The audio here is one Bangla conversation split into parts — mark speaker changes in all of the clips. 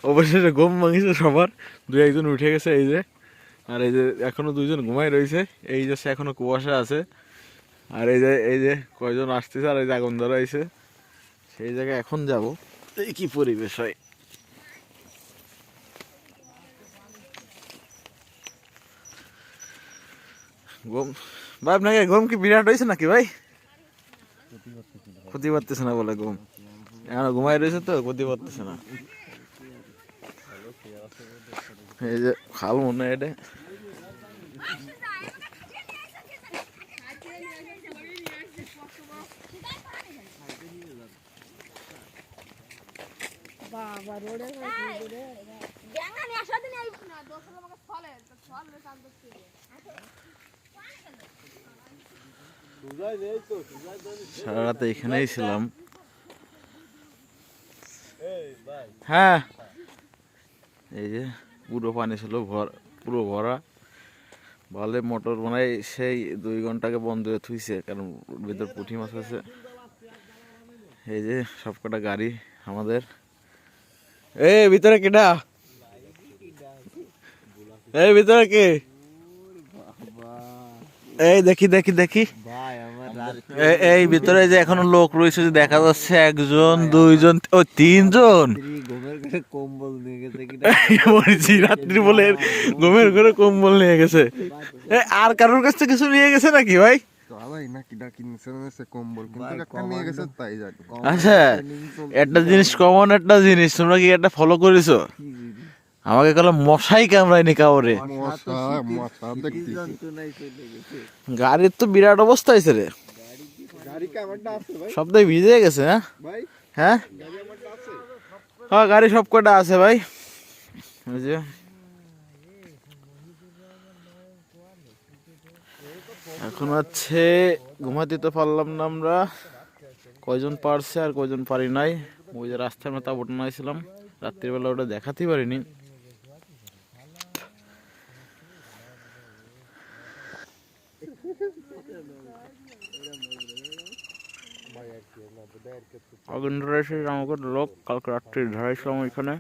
Speaker 1: অবশেষে ঘুম ভাঙিছে সবার, দুই একজন উঠে গেছে এই যে, আর এই যে এখনো দুইজন ঘুমাই রয়েছে। এই যে এখনো কুয়াশা আছে, আর এই যে কয়জন আসতেছে, আর এই যে আগুন ধরা হয়েছে সেই জায়গায় এখন যাব। এই কি পরিবেশ হয়। ঘুম ভাই, আপনাকে ঘুম কি বিরাট হয়েছে নাকি ভাই? ক্ষতি পারতেছে না বলে ঘুম, এখন ঘুমাই রয়েছে তো ক্ষতি পারতেছে না। এই যে খাল মনে হয় এটা।
Speaker 2: বাবা রোডে গ্যাঙ্গানি আসা দিন আইব না দোসরা আমাকে ফলে তো ফলে কাম করতে
Speaker 1: সারা রাত এখানেই ছিলাম। হ্যাঁ, এই যে পুরো পানি ছিল, পুরো ভরা। ভালো মোটর বানাই সেই 2 ঘন্টাকে বন্ধ হয়ে থুইছে, কারণ ভিতর পুঁটি মাছ আছে। এই যে সবকটা গাড়ি আমাদের। এই ভিতরে কেডা? এই ভিতরে কে? এই দেখি দেখি দেখি, এই ভিতরে যে এখনো লোক রয়েছে, যে দেখা যাচ্ছে 1 জন 2 জন ও 3 জন।
Speaker 3: কম্বল নিয়ে গেছে
Speaker 1: রাত্রি বলে ঘুমের ঘরে কম্বল নিয়ে গেছে। আর কারোর কাছ থেকে কিছু নিয়ে গেছে নাকি ভাই? আচ্ছা, একটা জিনিস কমন, একটা জিনিস তোমরা কি একটা ফলো করেছো? আমাকে কল মশাই কামড়ায়নি কাউরে। গাড়ির তো বিরাট অবস্থা হয়েছে রে, সবটাই ভিজে গেছে। হ্যাঁ হ্যাঁ, গাড়ি সব কটা আছে ভাই। এখন হচ্ছে ঘুমাতে তো পারলাম না আমরা, কয়জন পারছে আর কয়জন পারি নাই। ওই যে রাস্তার মতো বটন আইছিলাম রাত্রিবেলা, ওটা দেখাতেই পারিনি। আগুন ধরাইছে আমাকে লোক, কালকে রাত্রি ধরাইছিলাম ওইখানে।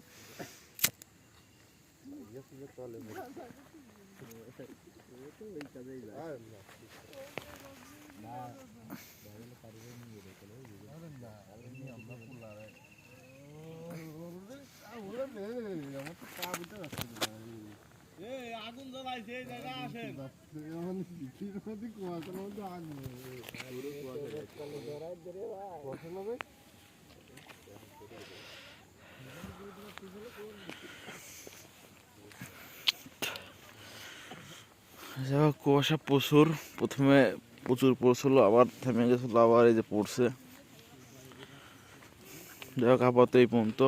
Speaker 3: আগুন জ্বলাইছে এই জায়গা আসেন
Speaker 1: কুয়াশা প্রচুর, প্রথমে প্রচুর পড়ছিল, আবার থেমে গেছিল, আবার এই যে পড়ছে। যাই হোক, আপাতত এই পর্যন্ত।